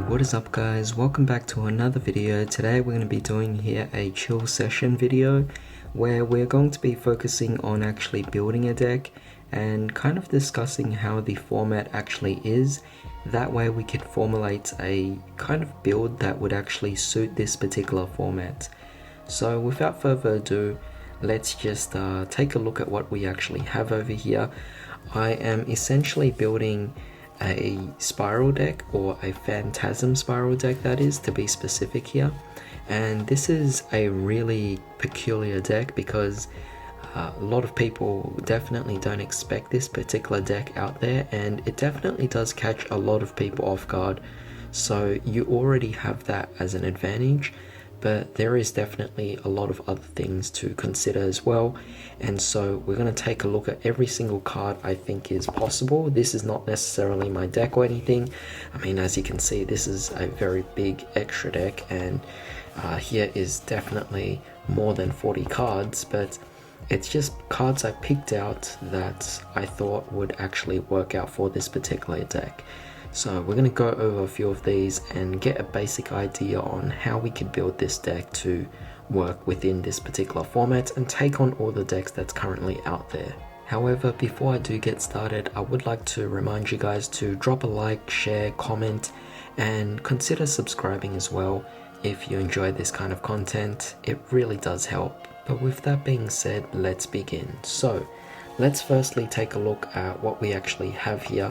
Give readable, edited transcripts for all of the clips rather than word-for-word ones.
What is up guys, welcome back to another video. Today we're going to be doing here a chill session video where we're going to be focusing on actually building a deck and kind of discussing how the format actually is. That way we could formulate a kind of build that would actually suit this particular format. So without further ado, let's just take a look at what we actually have over here. I am essentially building a spiral deck, or a Phantasm Spiral deck that is, to be specific here. And this is a really peculiar deck because a lot of people definitely don't expect this particular deck out there, and it definitely does catch a lot of people off guard. So you already have that as an advantage, but there is definitely a lot of other things to consider as well. And so we're going to take a look at every single card I think is possible. This is not necessarily my deck or anything. I mean, as you can see, this is a very big extra deck, and here is definitely more than 40 cards, but it's just cards I picked out that I thought would actually work out for this particular deck. So we're going to go over a few of these and get a basic idea on how we could build this deck to work within this particular format and take on all the decks that's currently out there. However, before I do get started, I would like to remind you guys to drop a like, share, comment, and consider subscribing as well if you enjoy this kind of content. It really does help. But with that being said, let's begin. So let's firstly take a look at what we actually have here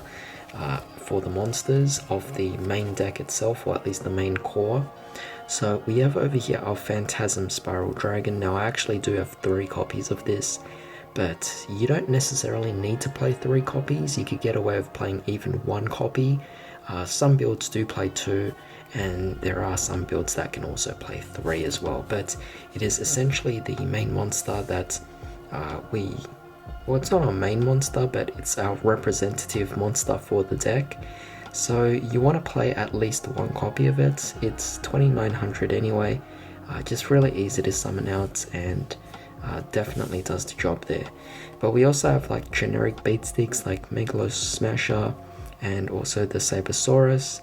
for the monsters of the main deck itself, or at least the main core. So we have over here our Phantasm Spiral Dragon. Now I actually do have 3 copies of this, but you don't necessarily need to play 3 copies. You could get away with playing even 1 copy. Some builds do play 2, and there are some builds that can also play 3 as well, but it is essentially the main monster that well, it's not our main monster, but it's our representative monster for the deck. So you want to play at least 1 copy of it. It's 2900 anyway, just really easy to summon out, and definitely does the job there. But we also have like generic beat sticks like Megalos Smasher and also the Sabersaurus.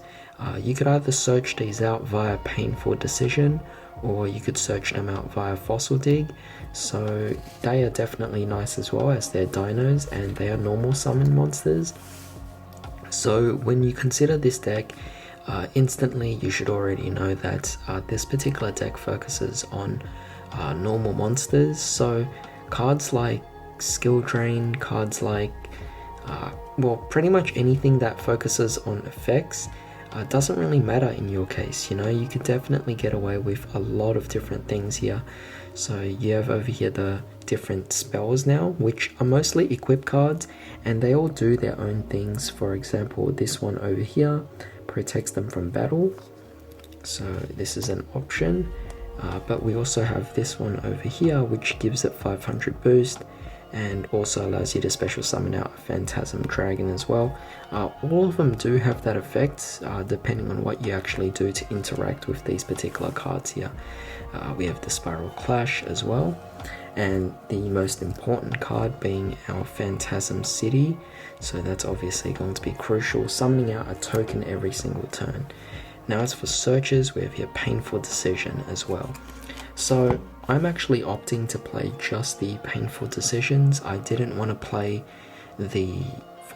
You could either search these out via Painful Decision, or you could search them out via Fossil Dig. So they are definitely nice as well, as they're dinos and they are normal summon monsters. So when you consider this deck, instantly you should already know that this particular deck focuses on normal monsters. So cards like Skill Drain, cards like well, pretty much anything that focuses on effects doesn't really matter in your case. You know, you could definitely get away with a lot of different things here. So you have over here the different spells now, which are mostly equip cards, and they all do their own things. For example, this one over here protects them from battle, so this is an option. But we also have this one over here, which gives it 500 boost, and also allows you to special summon out a Phantasm Dragon as well. All of them do have that effect, depending on what you actually do to interact with these particular cards here. We have the Spiral Clash as well, and the most important card being our Phantasm City. So that's obviously going to be crucial, summoning out a token every single turn. Now as for searches, we have here Painful Decision as well. So I'm actually opting to play just the Painful Decisions. I didn't want to play the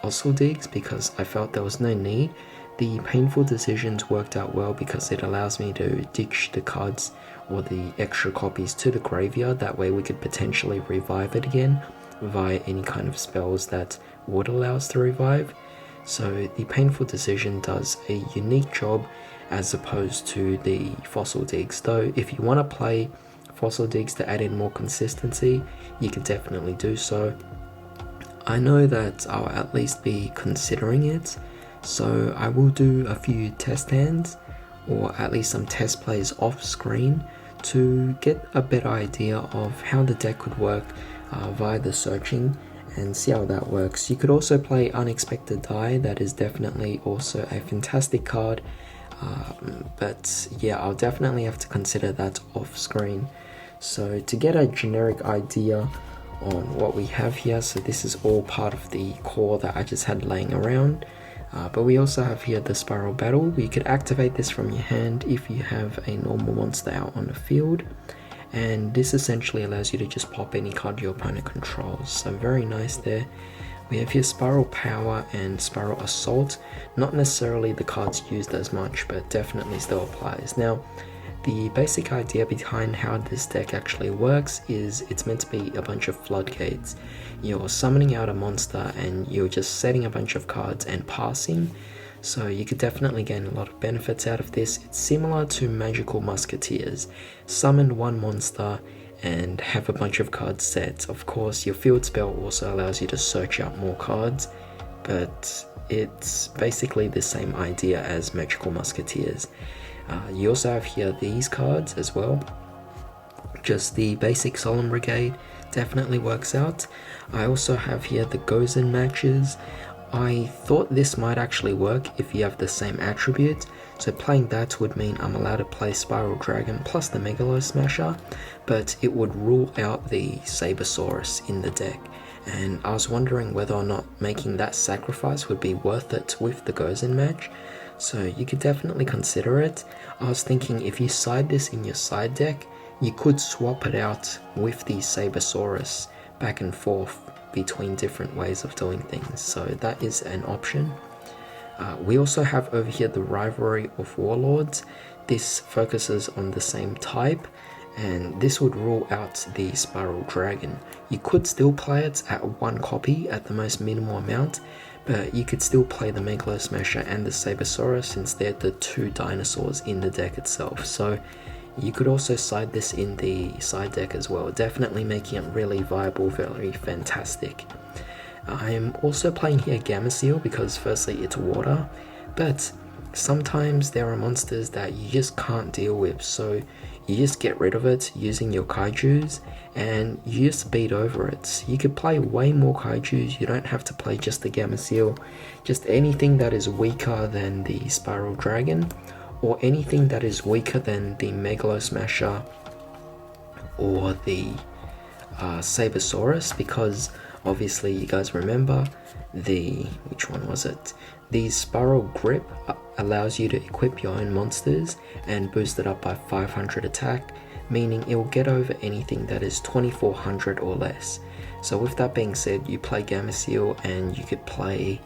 Fossil Digs because I felt there was no need. The Painful Decisions worked out well because it allows me to ditch the cards or the extra copies to the graveyard. That way we could potentially revive it again via any kind of spells that would allow us to revive. So the Painful Decision does a unique job as opposed to the Fossil Digs. Though if you want to play Fossil Digs to add in more consistency, you can definitely do so. I know that I'll at least be considering it, so I will do a few test hands, or at least some test plays off screen, to get a better idea of how the deck could work via the searching, and see how that works. You could also play Unexpected Die. That is definitely also a fantastic card, but yeah, I'll definitely have to consider that off screen. So to get a generic idea on what we have here, so this is all part of the core that I just had laying around. But we also have here the Spiral Battle. You could activate this from your hand if you have a normal monster out on the field. And this essentially allows you to just pop any card your opponent controls. So very nice there. We have here Spiral Power and Spiral Assault. Not necessarily the cards used as much, but definitely still applies. Now, the basic idea behind how this deck actually works is it's meant to be a bunch of floodgates. You're summoning out a monster and you're just setting a bunch of cards and passing. So you could definitely gain a lot of benefits out of this. It's similar to Magical Musketeers. Summon one monster and have a bunch of cards set. Of course, your field spell also allows you to search out more cards, but it's basically the same idea as Magical Musketeers. You also have here these cards as well. Just the basic Solemn Brigade definitely works out. I also have here the Gozen matches. I thought this might actually work if you have the same attributes. So playing that would mean I'm allowed to play Spiral Dragon plus the Megalo Smasher, but it would rule out the Sabersaurus in the deck. And I was wondering whether or not making that sacrifice would be worth it with the Gozen match. So you could definitely consider it. I was thinking if you side this in your side deck, you could swap it out with the Sabersaurus back and forth between different ways of doing things. So that is an option. We also have over here the Rivalry of Warlords. This focuses on the same type, and this would rule out the Spiral Dragon. You could still play it at one copy at the most minimal amount, but you could still play the Megalo Smasher and the Sabersaurus since they're the two dinosaurs in the deck itself. So you could also side this in the side deck as well, definitely making it really viable, very fantastic. I am also playing here Gameciel because firstly it's water, but sometimes there are monsters that you just can't deal with, so you just get rid of it using your kaijus and you just beat over it. You could play way more kaijus, you don't have to play just the Gameciel, just anything that is weaker than the Spiral Dragon, or anything that is weaker than the Megalo Smasher or the Sabersaurus, because obviously you guys remember which one was it? The Spiral Grip allows you to equip your own monsters and boost it up by 500 attack, meaning it will get over anything that is 2400 or less. So with that being said, you play Gameciel and you could play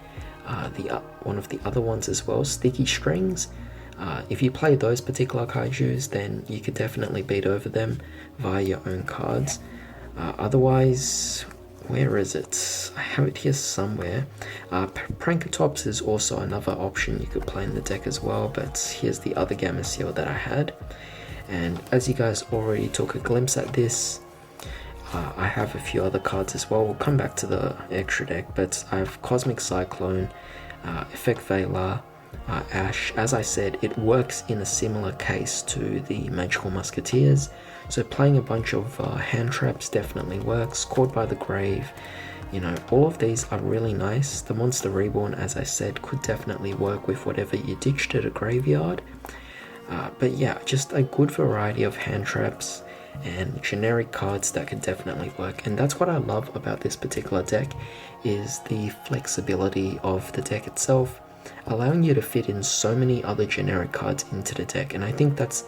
one of the other ones as well, Sticky Strings. If you play those particular kaijus, then you could definitely beat over them via your own cards. Otherwise, where is it? I have it here somewhere. Prankatops is also another option you could play in the deck as well, but here's the other Gameciel that I had. And as you guys already took a glimpse at this, I have a few other cards as well. We'll come back to the extra deck, but I have Cosmic Cyclone, Effect Veiler, Ash. As I said, it works in a similar case to the Magical Musketeers, so playing a bunch of hand traps definitely works. Caught by the Grave, you know, all of these are really nice. The Monster Reborn, as I said, could definitely work with whatever you ditched at a graveyard. But yeah, just a good variety of hand traps and generic cards that could definitely work. And that's what I love about this particular deck, is the flexibility of the deck itself, allowing you to fit in so many other generic cards into the deck. And I think that's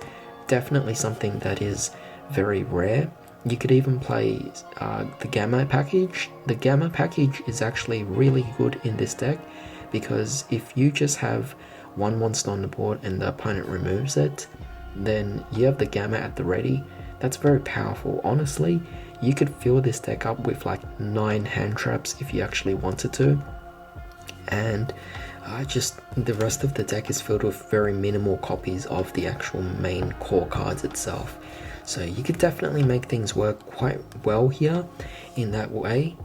definitely something that is very rare. You could even play the Gamma package. The Gamma package is actually really good in this deck, because if you just have one monster on the board and the opponent removes it, then you have the Gamma at the ready. That's very powerful. Honestly, you could fill this deck up with like 9 hand traps if you actually wanted to, and just the rest of the deck is filled with very minimal copies of the actual main core cards itself. So you could definitely make things work quite well here in that way.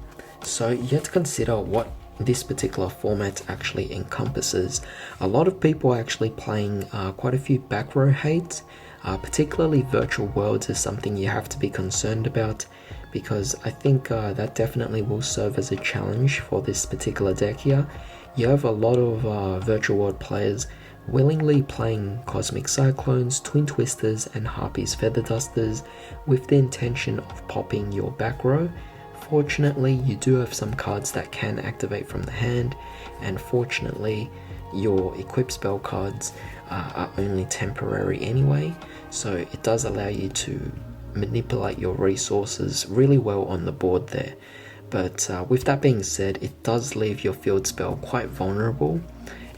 So you have to consider what this particular format actually encompasses. A lot of people are actually playing quite a few back row hates, particularly virtual worlds is something you have to be concerned about, because I think that definitely will serve as a challenge for this particular deck here. You have a lot of virtual world players willingly playing Cosmic Cyclones, Twin Twisters and Harpy's Feather Dusters with the intention of popping your back row Fortunately, you do have some cards that can activate from the hand, and fortunately, your equip spell cards are only temporary anyway, so it does allow you to manipulate your resources really well on the board there. But with that being said, it does leave your field spell quite vulnerable,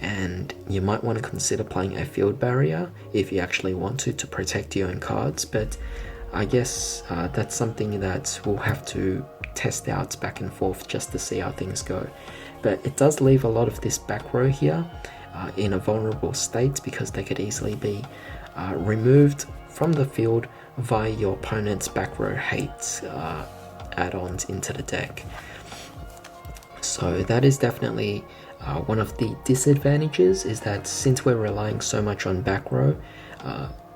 and you might want to consider playing a field barrier if you actually want to protect your own cards. But I guess that's something that we'll have to test out back and forth just to see how things go. But it does leave a lot of this back row here in a vulnerable state, because they could easily be removed from the field via your opponent's back row hate add-ons into the deck. So that is definitely one of the disadvantages, is that since we're relying so much on back row,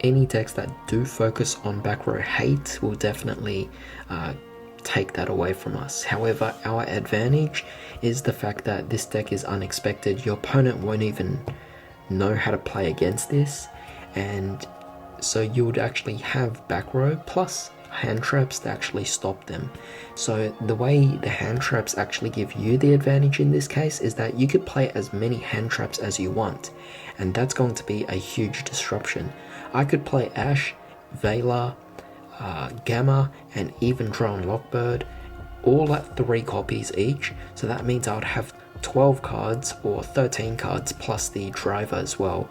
any decks that do focus on back row hate will definitely take that away from us. However, our advantage is the fact that this deck is unexpected. Your opponent won't even know how to play against this, and so you would actually have back row plus hand traps to actually stop them. So the way the hand traps actually give you the advantage in this case is that you could play as many hand traps as you want, and that's going to be a huge disruption. I could play Ash, Vela, Gamma, and even Drone Lockbird, all at 3 copies each, so that means I would have 12 cards or 13 cards plus the driver as well,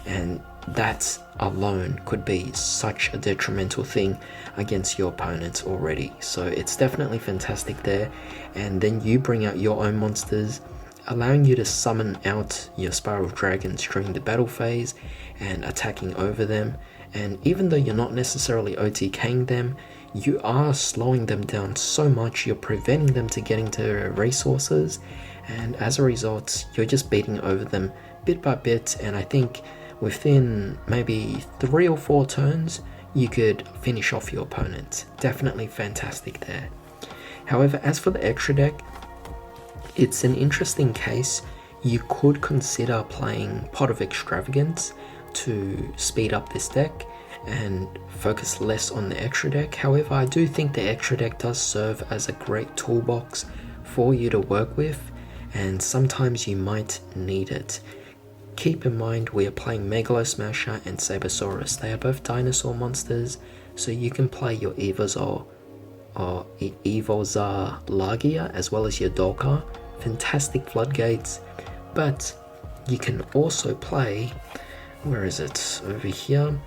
and that alone could be such a detrimental thing against your opponents already. So it's definitely fantastic there. And then you bring out your own monsters, allowing you to summon out your Spiral Dragons during the battle phase and attacking over them. And even though you're not necessarily OTKing them, you are slowing them down so much, you're preventing them to getting to resources, and as a result you're just beating over them bit by bit, and I think within maybe 3 or 4 turns you could finish off your opponent. Definitely fantastic there. However, as for the extra deck, it's an interesting case. You could consider playing Pot of Extravagance to speed up this deck and focus less on the extra deck. However, I do think the extra deck does serve as a great toolbox for you to work with, and sometimes you might need it. Keep in mind we are playing Megalo Smasher and Sabersaurus. They are both dinosaur monsters, so you can play your Evozar or Evozar Lagia as well as your Dolkar. Fantastic floodgates. But you can also play, where is it? Over here.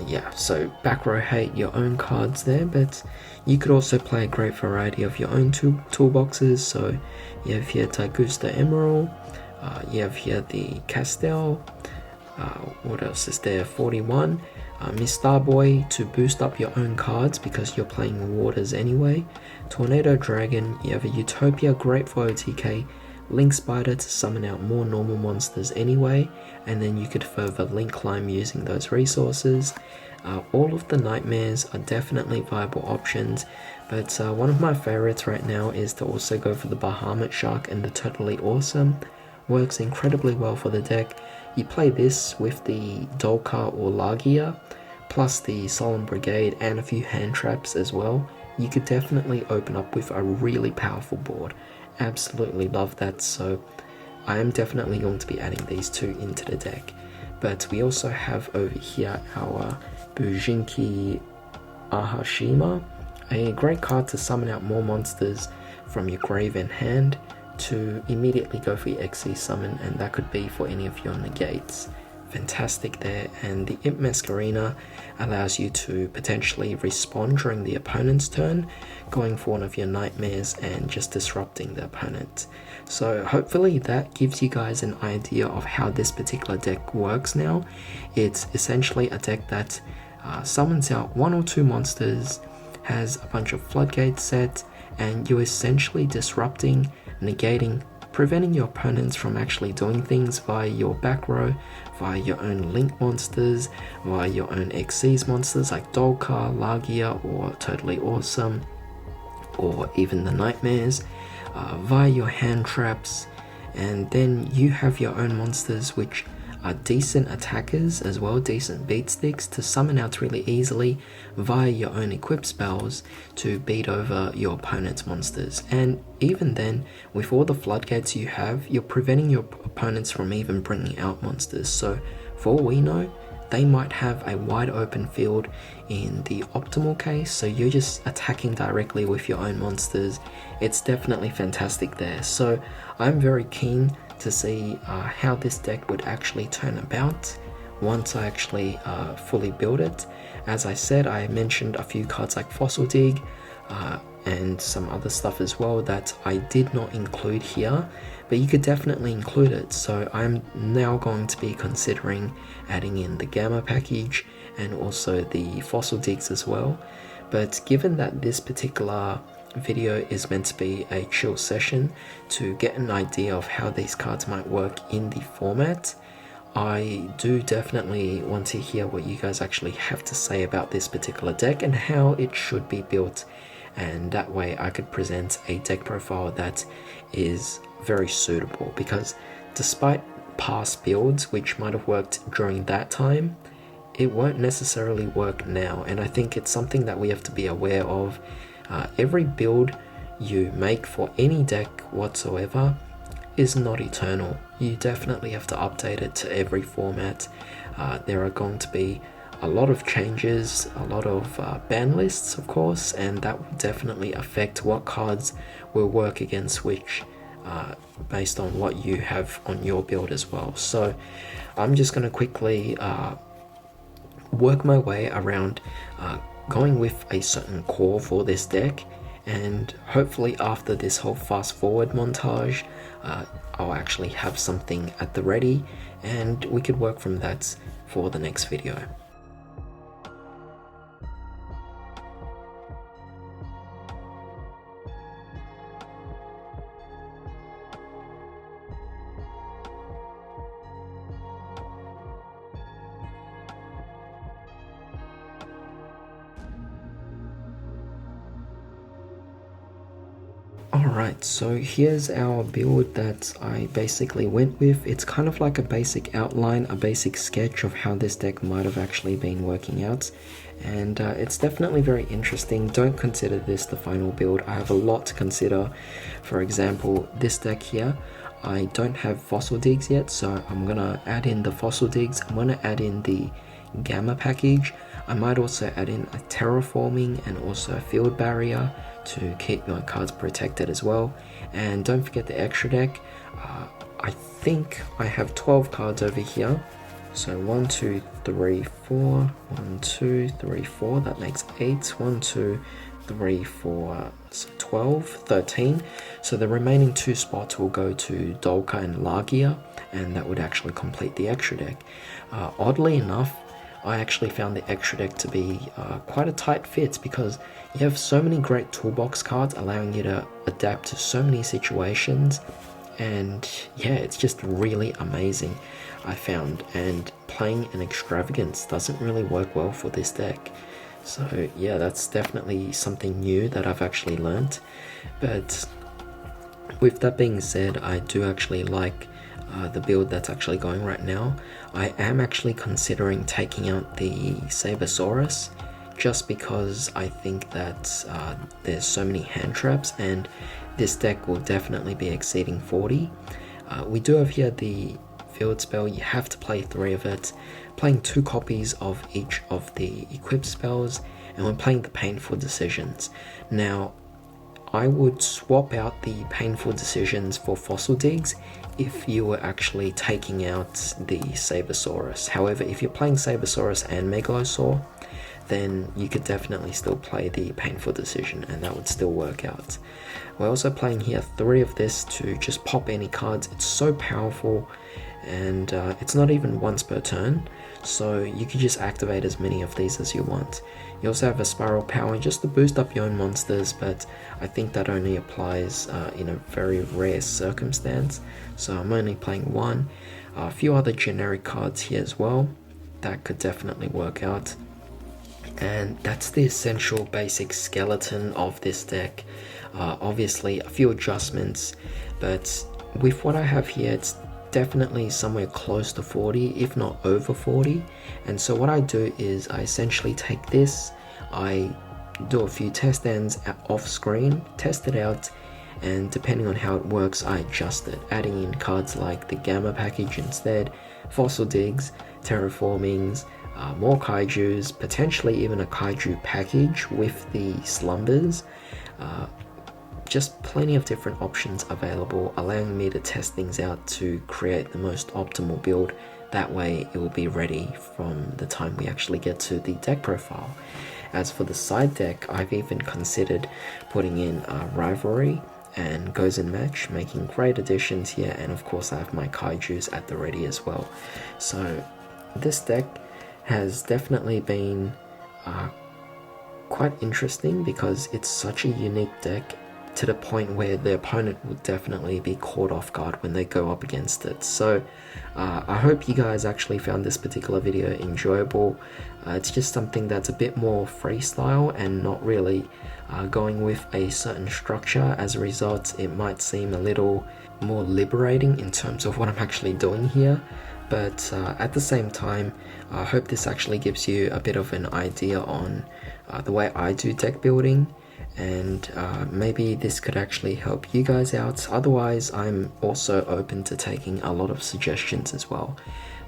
Yeah, so back row hate your own cards there, but you could also play a great variety of your own toolboxes. So you have here Taigusta Emerald, you have here the Castell, what else is there, 41, Miss Starboy to boost up your own cards because you're playing waters anyway, Tornado Dragon, you have a Utopia, great for OTK, Link Spider to summon out more normal monsters anyway, and then you could further Link Climb using those resources. All of the Nightmares are definitely viable options, but one of my favorites right now is to also go for the Bahamut Shark and the Totally Awesome. Works incredibly well for the deck. You play this with the Dolkar or Lagia, plus the Solemn Brigade and a few hand traps as well. You could definitely open up with a really powerful board. Absolutely love that, so I am definitely going to be adding these two into the deck. But we also have over here our Bujinki Ahashima, a great card to summon out more monsters from your grave and hand to immediately go for your XC summon, and that could be for any of your negates. Fantastic there. And the Imp Masquerena allows you to potentially respawn during the opponent's turn, going for one of your Nightmares and just disrupting the opponent. So hopefully that gives you guys an idea of how this particular deck works now. It's essentially a deck that summons out 1 or 2 monsters, has a bunch of floodgates set, and you're essentially disrupting, negating, preventing your opponents from actually doing things via your back row, via your own Link monsters, via your own Xyz monsters like Dolkar, Lagia, or Totally Awesome, or even the Nightmares, via your hand traps, and then you have your own monsters which decent attackers as well, decent beat sticks to summon out really easily via your own equip spells to beat over your opponent's monsters. And even then, with all the floodgates you have, you're preventing your opponents from even bringing out monsters. So for all we know, they might have a wide open field in the optimal case, so you're just attacking directly with your own monsters. It's definitely fantastic there. So I'm very keen to see how this deck would actually turn about once I actually fully build it. As I said, I mentioned a few cards like Fossil Dig and some other stuff as well that I did not include here, but you could definitely include it. So I'm now going to be considering adding in the Gamma package and also the Fossil Digs as well. But given that this particular video is meant to be a chill session to get an idea of how these cards might work in the format, I do definitely want to hear what you guys actually have to say about this particular deck and how it should be built, and that way I could present a deck profile that is very suitable, because despite past builds which might have worked during that time, it won't necessarily work now, and I think it's something that we have to be aware of. Every build you make for any deck whatsoever is not eternal. You definitely have to update it to every format. There are going to be a lot of changes, a lot of ban lists of course, and that will definitely affect what cards will work against which based on what you have on your build as well. So I'm just going to quickly work my way around going with a certain core for this deck, and hopefully after this whole fast forward montage I'll actually have something at the ready and we could work from that for the next video. Alright, so here's our build that I basically went with. It's kind of like a basic outline, a basic sketch of how this deck might have actually been working out, and it's definitely very interesting. Don't consider this the final build. I have a lot to consider. For example, this deck here, I don't have Fossil Digs yet, so I'm gonna add in the Fossil Digs. I'm gonna add in the Gamma package. I might also add in a Terraforming and also a Field Barrier to keep my cards protected as well. And don't forget the extra deck. I think I have 12 cards over here. So 1, 2, 3, 4, 1, 2, 3, 4, that makes 8. 1, 2, 3, 4, so 12, 13. So the remaining 2 spots will go to Dolka and Lagia, and that would actually complete the extra deck. Oddly enough, I actually found the extra deck to be quite a tight fit, because you have so many great toolbox cards allowing you to adapt to so many situations, and yeah, it's just really amazing, I found. And playing an Extravagance doesn't really work well for this deck. So yeah, that's definitely something new that I've actually learnt. But with that being said, I do actually like the build that's actually going right now. I am actually considering taking out the Sabersaurus, just because I think that there's so many hand traps and this deck will definitely be exceeding 40. We do have here the field spell. You have to play 3 of it, playing 2 copies of each of the equipped spells, and we're playing the Painful Decisions. Now, I would swap out the Painful Decisions for Fossil Digs if you were actually taking out the Sabersaurus. However, if you're playing Sabersaurus and Megalosaur, then you could definitely still play the Painful Decision and that would still work out. We're also playing here 3 of this to just pop any cards. It's so powerful, and it's not even once per turn, so you can just activate as many of these as you want. You also have a Spiral Power just to boost up your own monsters, but I think that only applies in a very rare circumstance, so I'm only playing 1. A few other generic cards here as well that could definitely work out. And that's the essential basic skeleton of this deck. Obviously a few adjustments, but with what I have here, it's definitely somewhere close to 40, if not over 40. And so what I do is I essentially take this, I do a few test ends off screen, test it out, and depending on how it works, I adjust it, adding in cards like the Gamma package instead, Fossil Digs, Terraformings, more Kaijus, potentially even a Kaiju package with the Slumbers. Just plenty of different options available, allowing me to test things out to create the most optimal build. That way it will be ready from the time we actually get to the deck profile. As for the side deck, I've even considered putting in Rivalry and Goes and Match, making great additions here, and of course I have my Kaijus at the ready as well. So this deck has definitely been quite interesting because it's such a unique deck, to the point where the opponent will definitely be caught off guard when they go up against it. So I hope you guys actually found this particular video enjoyable. It's just something that's a bit more freestyle and not really going with a certain structure. As a result, it might seem a little more liberating in terms of what I'm actually doing here. But at the same time, I hope this actually gives you a bit of an idea on the way I do deck building, and maybe this could actually help you guys out. Otherwise, I'm also open to taking a lot of suggestions as well.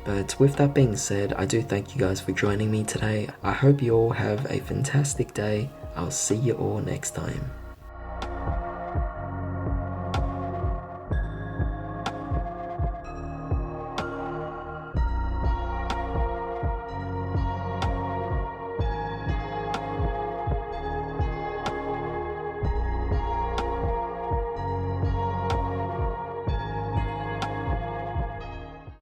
But with that being said, I do thank you guys for joining me today. I hope you all have a fantastic day. I'll see you all next time.